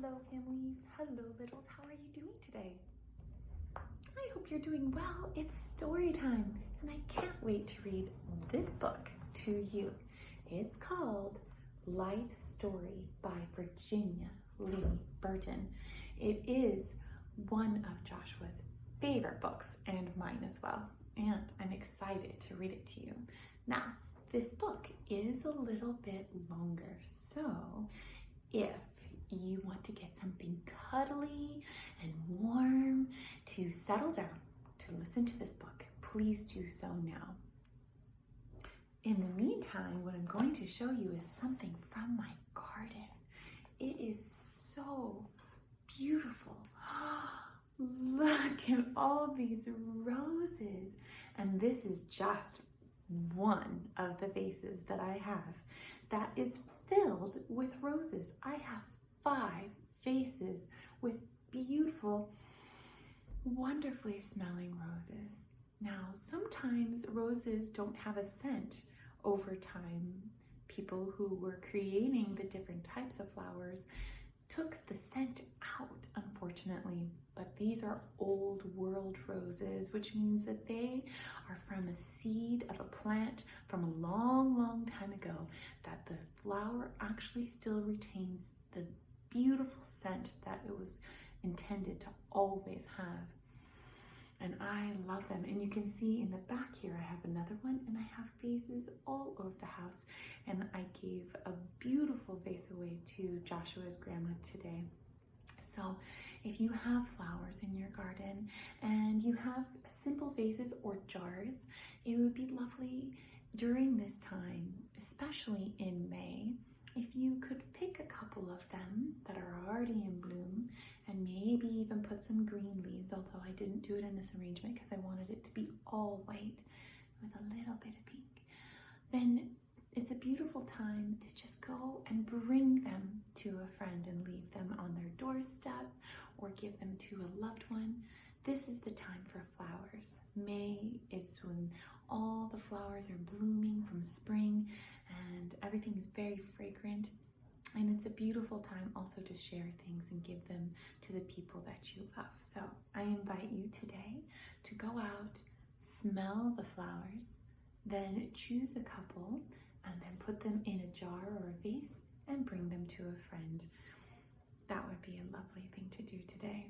Hello families, hello littles, how are you doing today? I hope you're doing well. It's story time and I can't wait to read this book to you. It's called Life Story by Virginia Lee Burton. It is one of Joshua's favorite books and mine as well, and I'm excited to read it to you. Now, this book is a little bit longer, so if you want to get something cuddly and warm to settle down to listen to this book, please do so now. In the meantime, what I'm going to show you is something from my garden. It is so beautiful. Look at all these roses. And this is just one of the vases that I have that is filled with roses. I have 5 vases with beautiful, wonderfully smelling roses. Now, sometimes roses don't have a scent. Over time, people who were creating the different types of flowers took the scent out, unfortunately. But these are old world roses, which means that they are from a seed of a plant from a long, long time ago, that the flower actually still retains the beautiful scent that it was intended to always have. And I love them. And you can see in the back here, I have another one, and I have vases all over the house. And I gave a beautiful vase away to Joshua's grandma today. So if you have flowers in your garden and you have simple vases or jars, it would be lovely during this time, especially in May, if you could pick a couple of them that are already in bloom and maybe even put some green leaves, although I didn't do it in this arrangement because I wanted it to be all white with a little bit of pink, then it's a beautiful time to just go and bring them to a friend and leave them on their doorstep or give them to a loved one. This is the time for flowers. May is when all the flowers are blooming from spring and everything is very fragrant. And it's a beautiful time also to share things and give them to the people that you love. So I invite you today to go out, smell the flowers, then choose a couple and then put them in a jar or a vase and bring them to a friend. That would be a lovely thing to do today.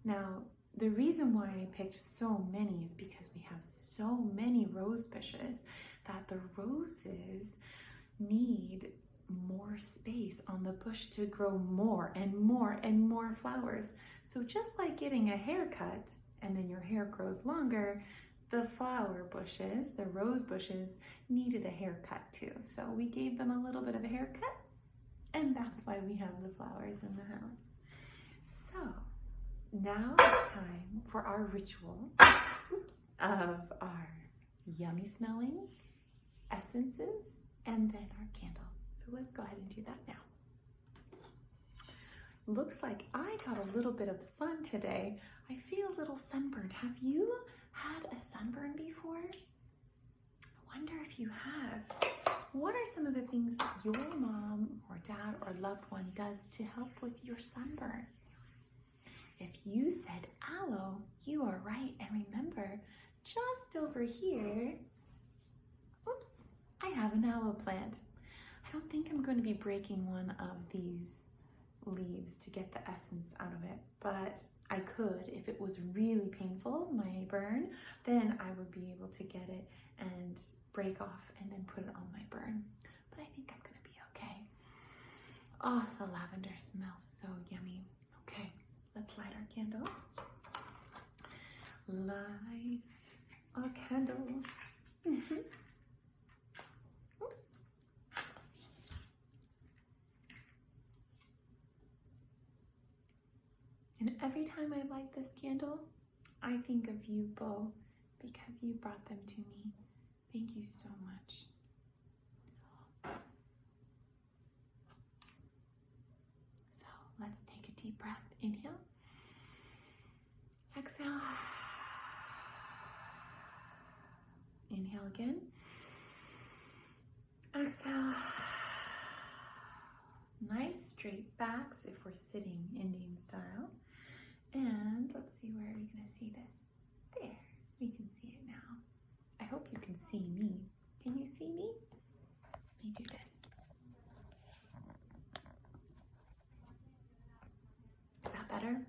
Now, the reason why I picked so many is because we have so many rose bushes that the roses need more space on the bush to grow more and more and more flowers. So just like getting a haircut and then your hair grows longer, the flower bushes, the rose bushes, needed a haircut too. So we gave them a little bit of a haircut, and that's why we have the flowers in the house. So now it's time for our ritual of our yummy smelling essences and then our candle. So let's go ahead and do that now. Looks like I got a little bit of sun today. I feel a little sunburned. Have you had a sunburn before? I wonder if you have. What are some of the things that your mom or dad or loved one does to help with your sunburn? If you said aloe, you are right. And remember, just over here, I have an aloe plant. I don't think I'm going to be breaking one of these leaves to get the essence out of it, but I could. If it was really painful, my burn, then I would be able to get it and break off and then put it on my burn. But I think I'm going to be okay. Oh, the lavender smells so yummy. Okay, let's light our candle. Light a candle. Oops. And every time I light this candle, I think of you, Bo, because you brought them to me. Thank you so much. So let's take a deep breath. Inhale. Exhale. Inhale again. Exhale. Nice straight backs if we're sitting Indian style. And let's see, where are we going to see this? There, we can see it now. I hope you can see me. Can you see me? Let me do this. Is that better?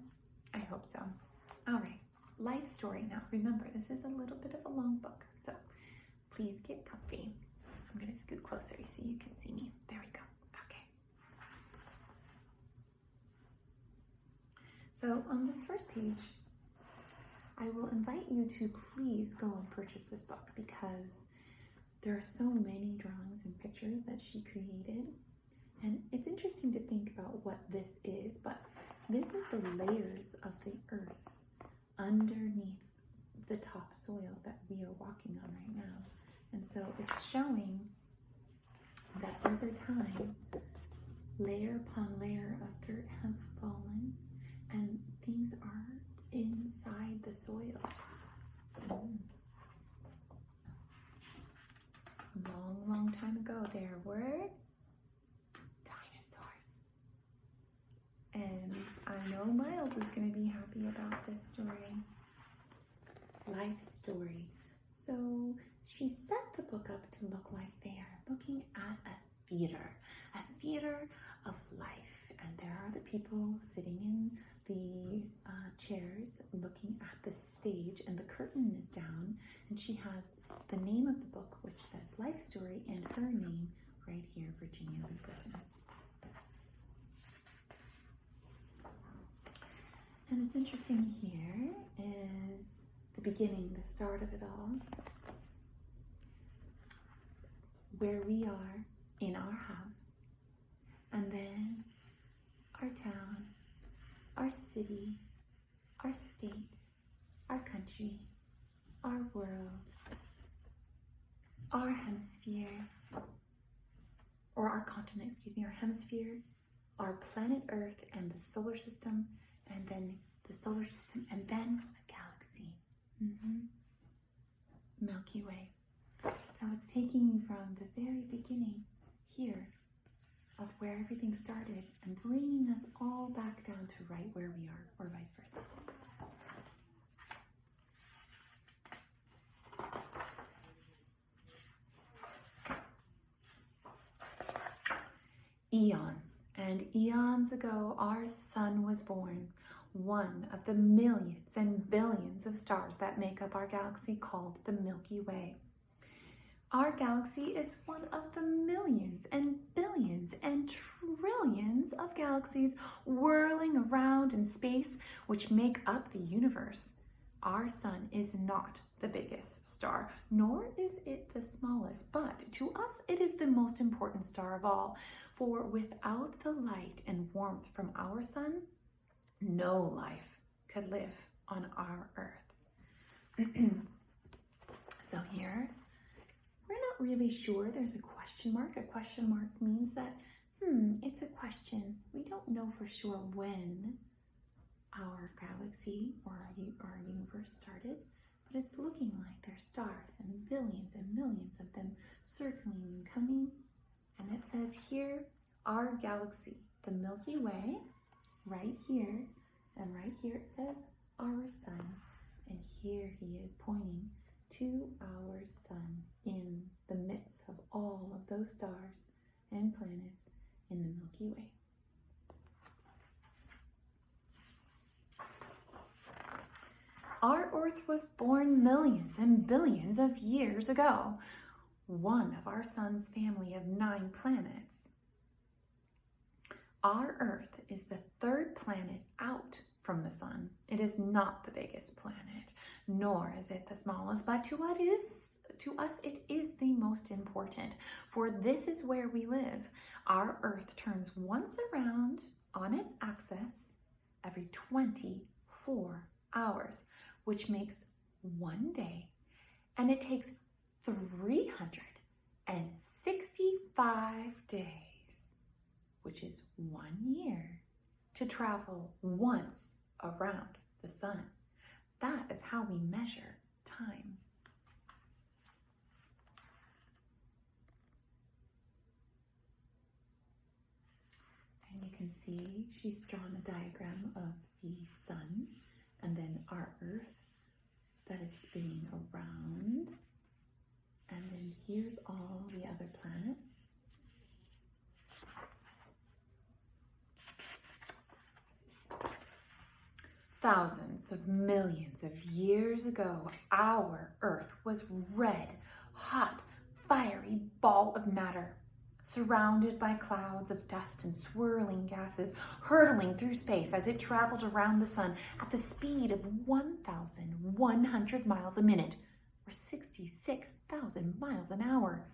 I hope so. All right, life story. Now remember, this is a little bit of a long book, so please get comfy. I'm going to scoot closer so you can see me. There we go. Okay. So on this first page, I will invite you to please go and purchase this book because there are so many drawings and pictures that she created. And it's interesting to think about what this is, but this is the layers of the earth underneath the topsoil that we are walking on right now. And so it's showing that over time, layer upon layer of dirt have fallen and things are inside the soil. Long, long time ago, there were dinosaurs. And I know Miles is going to be happy about this story. Life story. So she set the book up to look like they are looking at a theater of life. And there are the people sitting in the chairs looking at the stage, and the curtain is down, and she has the name of the book, which says Life Story, and her name right here, Virginia Lee Burton. And it's interesting here is the beginning, the start of it all, where we are in our house, and then our town, our city, our state, our country, our world, our hemisphere, or our continent, our hemisphere, our planet Earth and the solar system, and then the solar system, and then a galaxy. Milky Way. So it's taking you from the very beginning here of where everything started and bringing us all back down to right where we are, or vice versa. Eons and eons ago, our sun was born, one of the millions and billions of stars that make up our galaxy called the Milky Way. Our galaxy is one of the millions and billions and trillions of galaxies whirling around in space which make up the universe. Our sun is not the biggest star, nor is it the smallest, but to us it is the most important star of all. For without the light and warmth from our sun, no life could live on our Earth. So here, we're not really sure. There's a question mark. A question mark means that, it's a question. We don't know for sure when our galaxy or our universe started, but it's looking like there's stars and billions and millions of them circling and coming. And it says here, our galaxy, the Milky Way, right here, and right here it says our sun. And here he is pointing to our sun in the midst of all of those stars and planets in the Milky Way. Our Earth was born millions and billions of years ago, one of our sun's family of 9 planets. Our Earth is the 3rd planet out from the sun. It is not the biggest planet, nor is it the smallest, but to us it is the most important, for this is where we live. Our Earth turns once around on its axis every 24 hours, which makes 1 day, and it takes 365 days, which is 1 year, to travel once around the sun. That is how we measure time. can see she's drawn a diagram of the sun and then our Earth that is spinning around. And then here's all the other planets. Thousands of millions of years ago, our Earth was red, hot, fiery ball of matter, surrounded by clouds of dust and swirling gases, hurtling through space as it traveled around the sun at the speed of 1,100 miles a minute, or 66,000 miles an hour.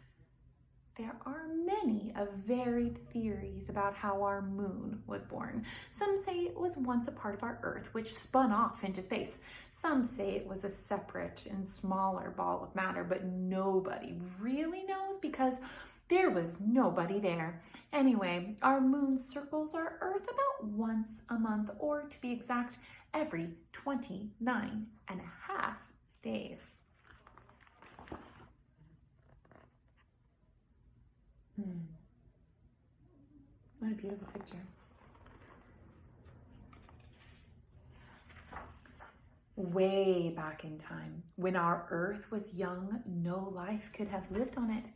There are many varied theories about how our moon was born. Some say it was once a part of our Earth, which spun off into space. Some say it was a separate and smaller ball of matter, but nobody really knows because there was nobody there. Anyway, our moon circles our Earth about once a month, or to be exact, every 29 and a half days. What a beautiful picture. Way back in time, when our Earth was young, no life could have lived on it.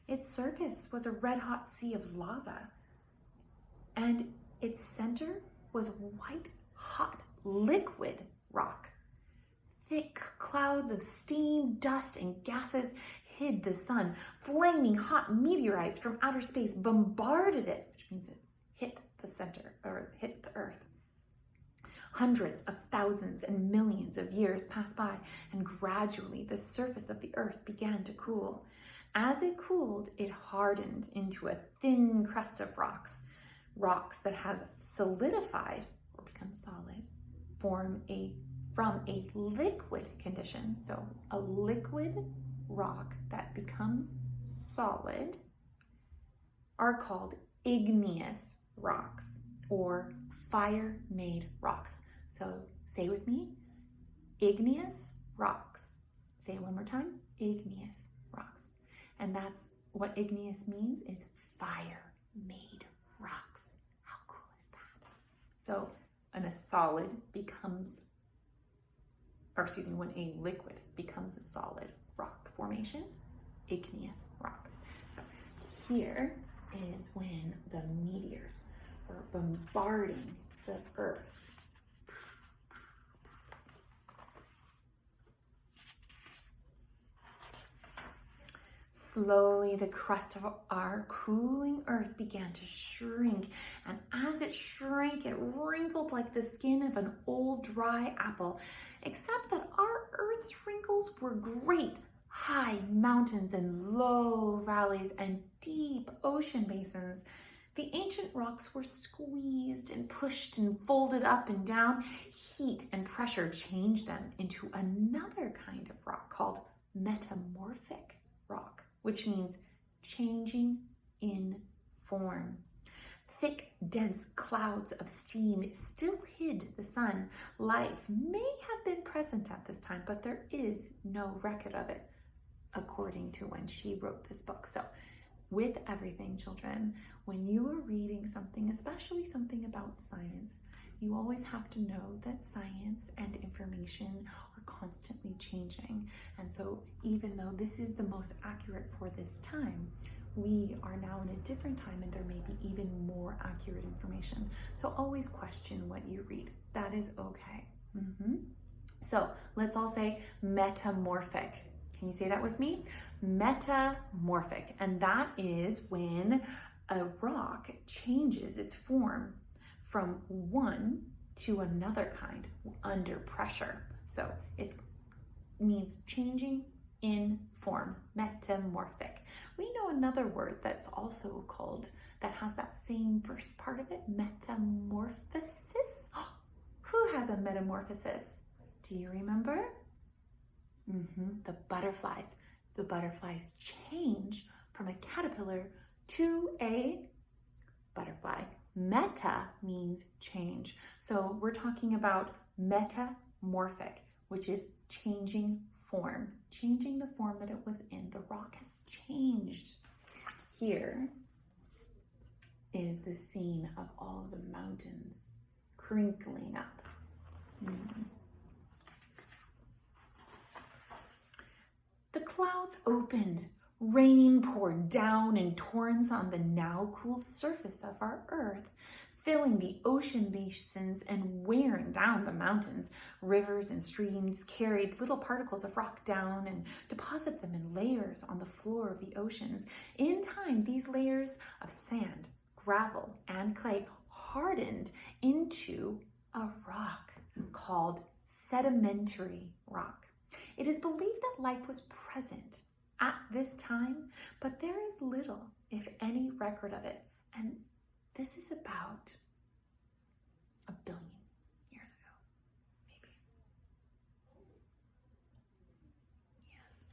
Its surface was a red-hot sea of lava, and its center was white-hot liquid rock. Thick clouds of steam, dust, and gases hid the sun. Flaming hot meteorites from outer space bombarded it, which means it hit the center, or hit the Earth. Hundreds of thousands and millions of years passed by, and gradually the surface of the Earth began to cool. As it cooled, it hardened into a thin crust of rocks. Rocks that have solidified or become solid from a liquid condition. So a liquid rock that becomes solid are called igneous rocks or fire-made rocks. So say with me, igneous rocks. Say it one more time, igneous rocks. And that's what igneous means, is fire-made rocks. How cool is that? So when when a liquid becomes a solid rock formation, igneous rock. So here is when the meteors were bombarding the Earth. Slowly, the crust of our cooling Earth began to shrink, and as it shrank, it wrinkled like the skin of an old dry apple, except that our Earth's wrinkles were great high mountains and low valleys and deep ocean basins. The ancient rocks were squeezed and pushed and folded up and down. Heat and pressure changed them into another kind of rock called metamorphic rock, which means changing in form. Thick, dense clouds of steam still hid the sun. Life may have been present at this time, but there is no record of it, according to when she wrote this book. So, with everything, children, when you are reading something, especially something about science, you always have to know that science and information are constantly changing. And so even though this is the most accurate for this time, we are now in a different time and there may be even more accurate information. So always question what you read. That is okay. So let's all say metamorphic. Can you say that with me? Metamorphic. And that is when a rock changes its form from one to another kind under pressure. So it means changing in form, metamorphic. We know another word that's also called, that has that same first part of it, metamorphosis. Who has a metamorphosis? Do you remember? The butterflies. The butterflies change from a caterpillar to a butterfly. Meta means change. So we're talking about metamorphic, which is changing form, changing the form that it was in. The rock has changed. Here is the scene of all the mountains crinkling up. The clouds opened. Rain poured down in torrents on the now cooled surface of our earth, filling the ocean basins and wearing down the mountains. Rivers and streams carried little particles of rock down and deposited them in layers on the floor of the oceans. In time, these layers of sand, gravel, and clay hardened into a rock called sedimentary rock. It is believed that life was present at this time, but there is little, if any, record of it. And this is about 1 billion years ago, maybe. Yes.